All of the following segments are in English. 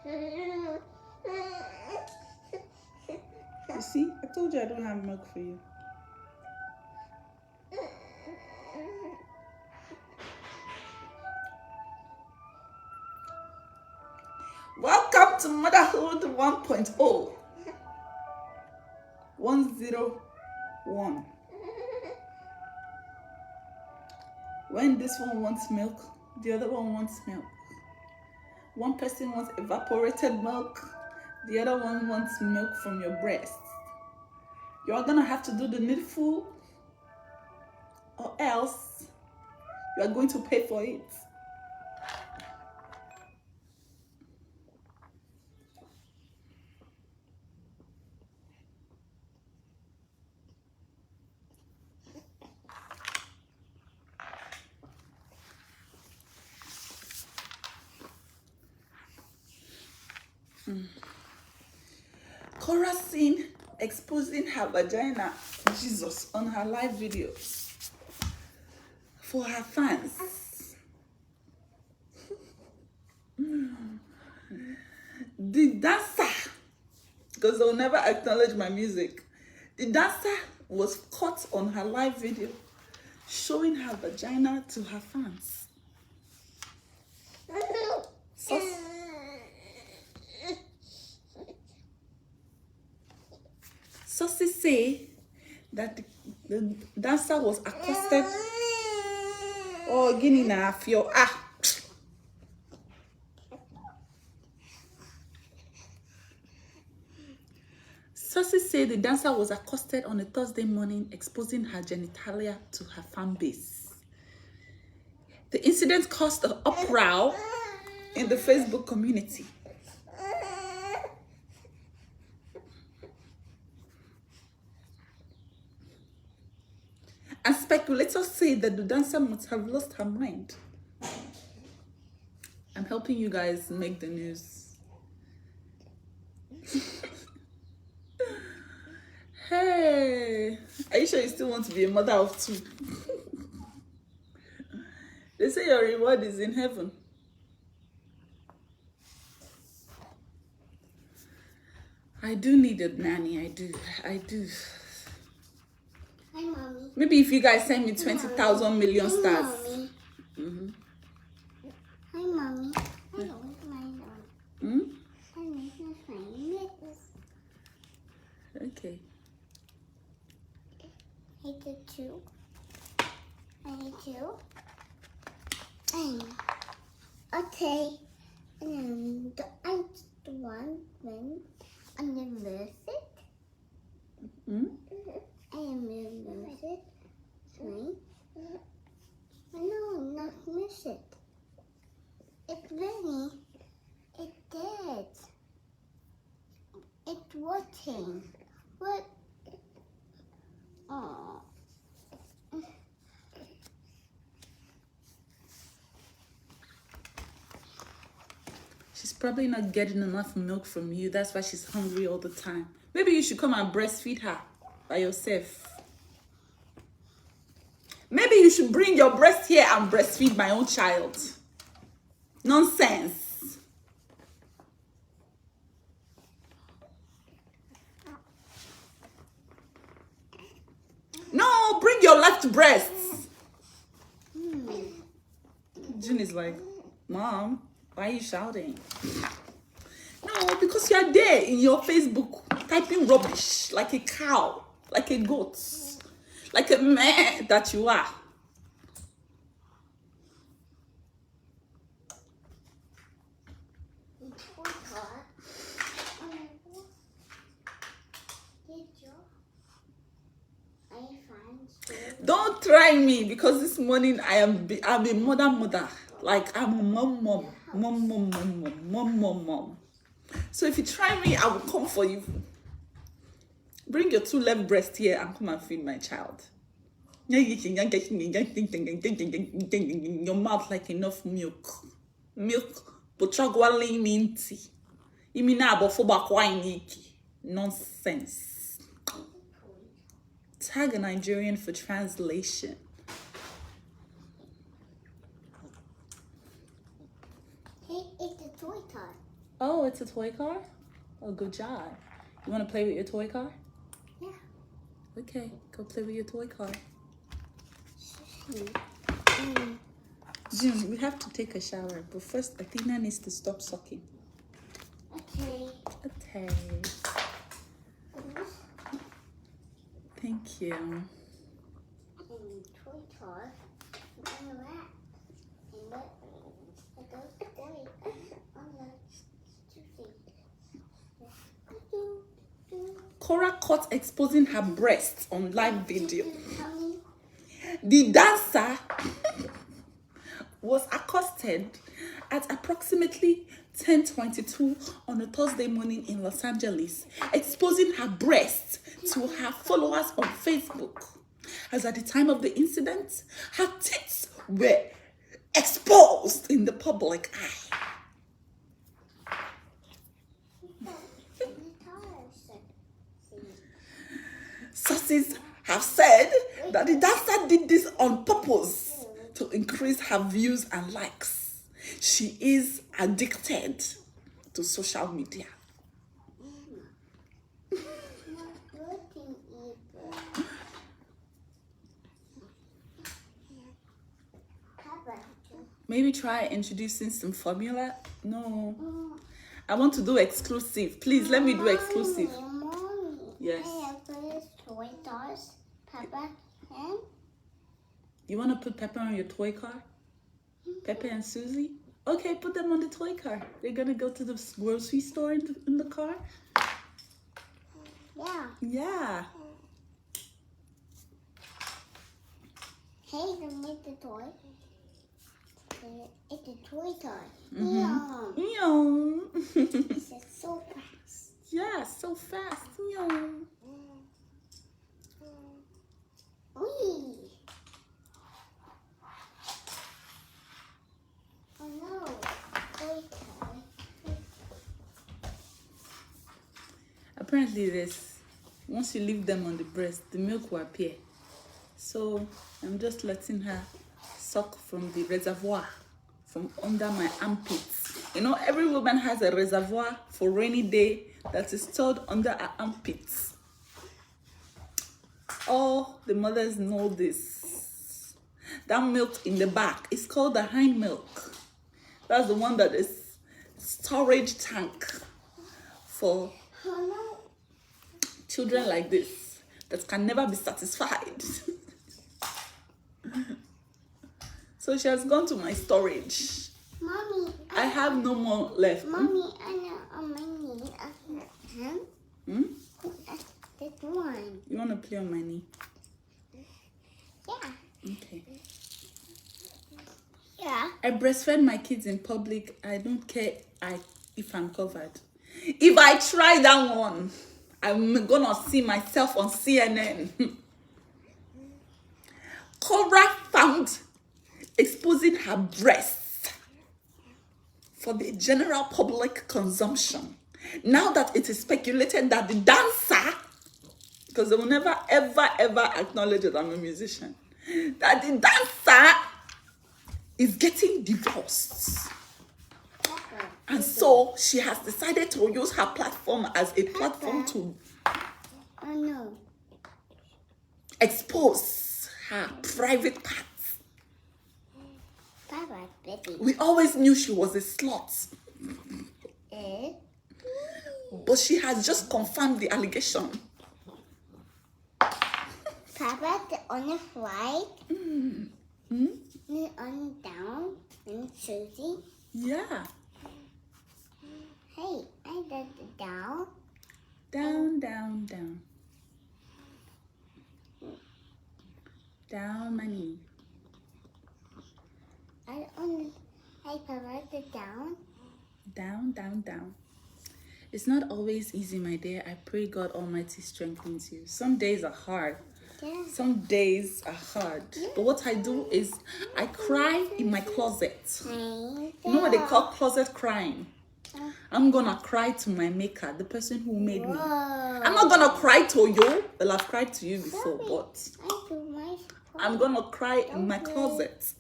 You see, I told you I don't have milk for you. Welcome to Motherhood 1.0. 101. When this one wants milk, the other one wants milk. One person wants evaporated milk, the other one wants milk from your breast. You're gonna have to do the needful, or else you are going to pay for it. Korra seen exposing her vagina, Jesus, on her live videos for her fans. The dancer, because they'll never acknowledge my music, the dancer was caught on her live video showing her vagina to her fans. Sources say that the dancer was accosted. Oh, Guinea na fio ah. Sources say the dancer was accosted on a Thursday morning, exposing her genitalia to her fan base. The incident caused an uproar in the Facebook community. And speculators say that the dancer must have lost her mind. I'm helping you guys make the news. Hey, are you sure you still want to be a mother of two? They say your reward is in heaven. I do need a nanny. I do. Hi, Mommy. Maybe if you guys send me 20,000 million stars. Hi, Mommy. Hi, Mommy. I don't mind. I make my Okay. I did two. Okay. And I just one when I'm gonna miss it. I am gonna miss it. Sorry. No, not miss it. It's really. It did. It's working. What? Oh. She's probably not getting enough milk from you. That's why she's hungry all the time. Maybe you should come and breastfeed her by yourself. Maybe you should bring your breast here and breastfeed my own child. Nonsense. No, bring your left breast. June is like, Mom, why are you shouting? No, because you are there in your Facebook typing rubbish like a cow, like a goat, like a man that you are. Don't try me, because this morning I'm a mother. Like I'm a mom. So if you try me, I will come for you. Bring your two left breasts here and come and feed my child. Your mouth like enough milk. Pochagwali minti. Imina abofoba kwainiki. Nonsense. Tag a Nigerian for translation. Hey, it's a toy time. Oh, it's a toy car? Oh, good job. You want to play with your toy car? Yeah. Okay, go play with your toy car. June, we have to take a shower, but first Athena needs to stop sucking. Okay. Okay. Thank you. Toy car. Korra caught exposing her breasts on live video. The dancer was accosted at approximately 10:22 on a Thursday morning in Los Angeles, exposing her breasts to her followers on Facebook. As at the time of the incident, her tits were exposed in the public eye. Sources have said that the dancer did this on purpose to increase her views and likes. She is addicted to social media. Maybe try introducing some formula. No, I want to do exclusive. Please let me do exclusive. Mommy. Yes. I put toy cars, Peppa, and You want to put Pepper on your toy car? Pepper and Susie? Okay, put them on the toy car. They're gonna go to the grocery store in the car? yeah. Yeah. Hey, they made the toy. It's a toy car. Mm-hmm. Yeah. Meow. This is so fast. Yeah, so fast. Meow. Wee. Oh no, toy car. Apparently once you leave them on the breast, the milk will appear. So I'm just letting her suck from the reservoir from under my armpits. You know, every woman has a reservoir for rainy day that is stored under her armpits. All the mothers know this. That milk in the back is called the hind milk. That's the one that is storage tank for Oh no. children like this that can never be satisfied. So she has gone to my storage. Mommy. I have no more left. Mommy, I know on my knee. Hmm? This one. You want to play on my knee? Yeah. Okay. Yeah. I breastfeed my kids in public. I don't care if I'm covered. If I try that one, I'm gonna see myself on CNN. Korra found exposing her breasts for the general public consumption. Now that it is speculated that the dancer, because they will never ever acknowledge that I'm a musician, that the dancer is getting divorced. And so she has decided to use her platform as a platform to Oh no. expose her private parts. Papa, baby. We always knew she was a slut, Eh? but she has just confirmed the allegation. Papa, on the flight. On down. And Susie. Yeah. Hey, I did the down. Down, down, down. Down my knee. Hey, Papa, the down. Down, down, down. It's not always easy, my dear. I pray God Almighty strengthens you. Some days are hard. Yeah. Some days are hard. But what I do is I cry in my closet. You know what they call closet crying? I'm gonna cry to my maker, the person who made me. I'm not gonna cry to you. Well, I've cried to you before, but I'm gonna cry in my closet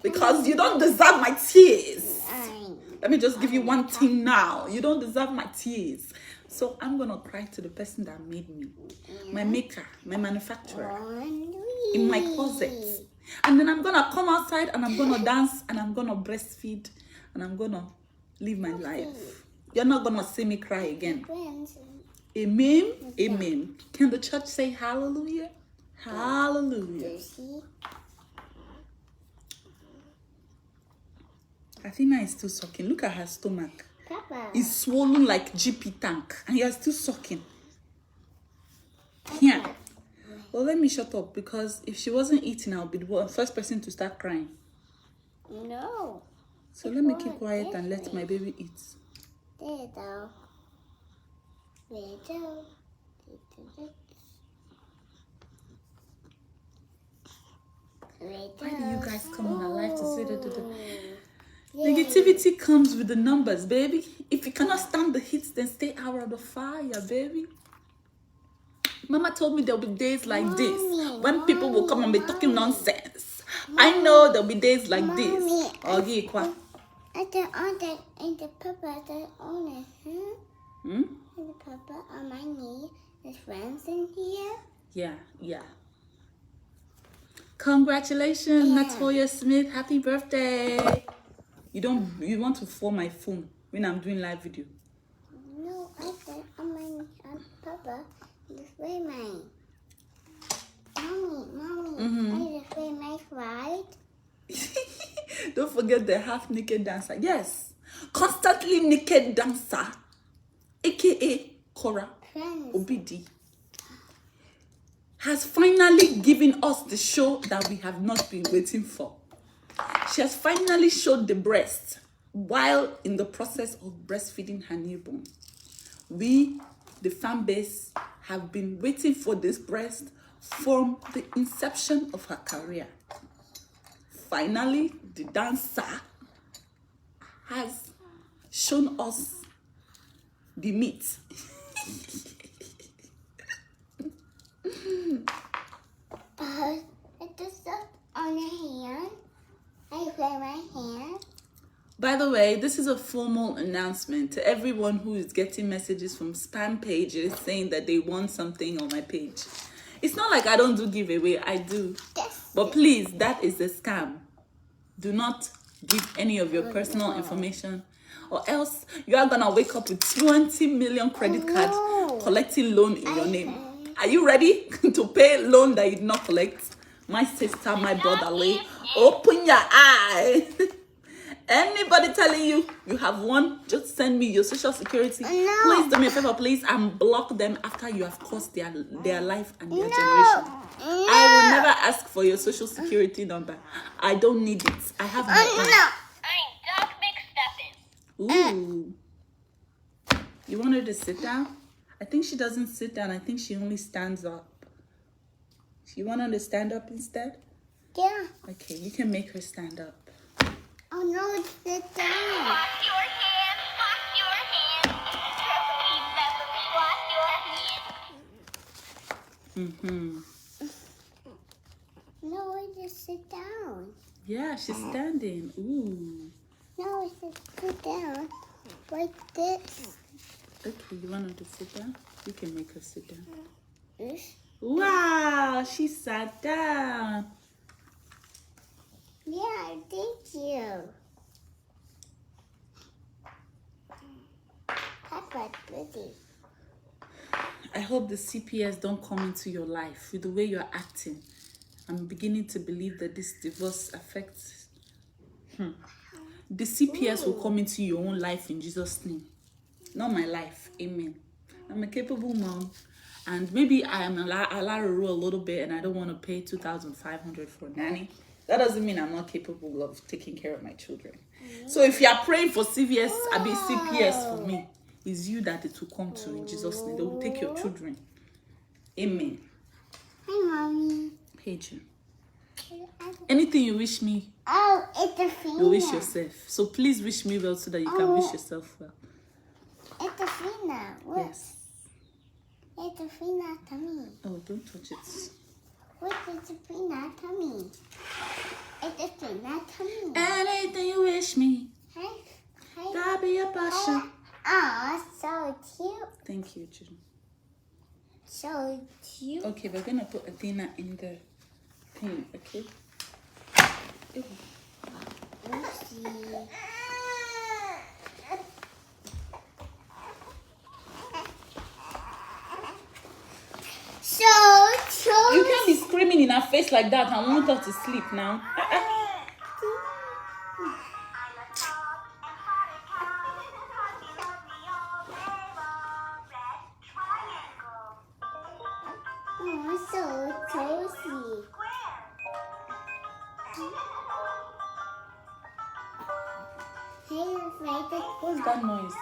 because you don't deserve my tears. Let me just give you one thing now. You don't deserve my tears. So I'm going to cry to the person that made me. My maker, my manufacturer. In my closet. And then I'm going to come outside and I'm going to dance and I'm going to breastfeed and I'm going to live my life. You're not going to see me cry again. Amen. Amen. Can the church say hallelujah? Hallelujah. Athena is still sucking. Look at her stomach. Papa. It's swollen like GP tank. And you're still sucking. Yeah. Well, let me shut up because if she wasn't eating, I'll be the first person to start crying. No. So let me keep quiet and let my baby eat. Little. Why do you guys come on our life to say that? Negativity comes with the numbers, baby. If you cannot stand the heat, then stay out of the fire, baby. Mama told me there'll be days like this when people will come and be talking nonsense. I know there'll be days like this. Okay, kwa. And the papa that on it, huh? And the papa on my knee. His friends in here. Yeah. Congratulations, Natoya Smith. Happy birthday. You want to fall my phone when I'm doing live video? No, I said on my papa. This way mine. Mommy, I just way my right. Don't forget the half naked dancer. Yes, constantly naked dancer, aka Korra Obidi, has finally given us the show that we have not been waiting for. She has finally showed the breast while in the process of breastfeeding her newborn. We, the fan base, have been waiting for this breast from the inception of her career. Finally, the dancer has shown us the meat. It just on your hand. I play my hand. By the way, this is a formal announcement to everyone who is getting messages from spam pages saying that they want something on my page. It's not like I don't do giveaway, I do. Yes. But please, that is a scam. Do not give any of your personal information or else you are gonna wake up with 20 million credit cards collecting loan in your name. Are you ready to pay loan that you did not collect? My sister, my brotherly, open your eye. Anybody telling you have won, just send me your social security. No. Please do me a favor, please, and block them after you have cost their life and their generation. I will never ask for your social security number. I don't need it. I have my own. I'm Doc McStuffin. Ooh. You want her to sit down? I think she doesn't sit down. I think she only stands up. You want her to stand up instead? Yeah. Okay, you can make her stand up. Oh no, sit down. Wash your hands, wash your hands. Wash your hands. No, I just sit down. Yeah, she's standing. Ooh. No, I just sit down. Like this. Okay, you want her to sit down? You can make her sit down. This. Wow, she sat down. Yeah, thank you. Papa, pretty. I hope the CPS don't come into your life with the way you're acting. I'm beginning to believe that this divorce affects... The CPS will come into your own life in Jesus' name. Not my life. Amen. I'm a capable mom. And maybe I am allowed to rule a little bit and I don't want to pay $2,500 for a nanny. That doesn't mean I'm not capable of taking care of my children. So if you are praying for CPS for me, it's you that it will come to in Jesus' name. They will take your children. Amen. Hi, Mommy. Hey, June. Anything you wish me, Oh, it's a finger. you wish yourself. So please wish me well so that you can wish yourself well. It's a finger. What? Yes. It's a finger to me. Oh, don't touch it. What is a finger to me? It's a finger to me. Anything you wish me. Hey, That be your passion. Oh, so cute. Thank you, June. So cute. Okay, we're gonna put Adina in the thing, okay? Ew. Oopsie. So cute. You can't be screaming in her face like that. I want her to sleep now. Oh, so cozy. Hey, it's like What's that noise?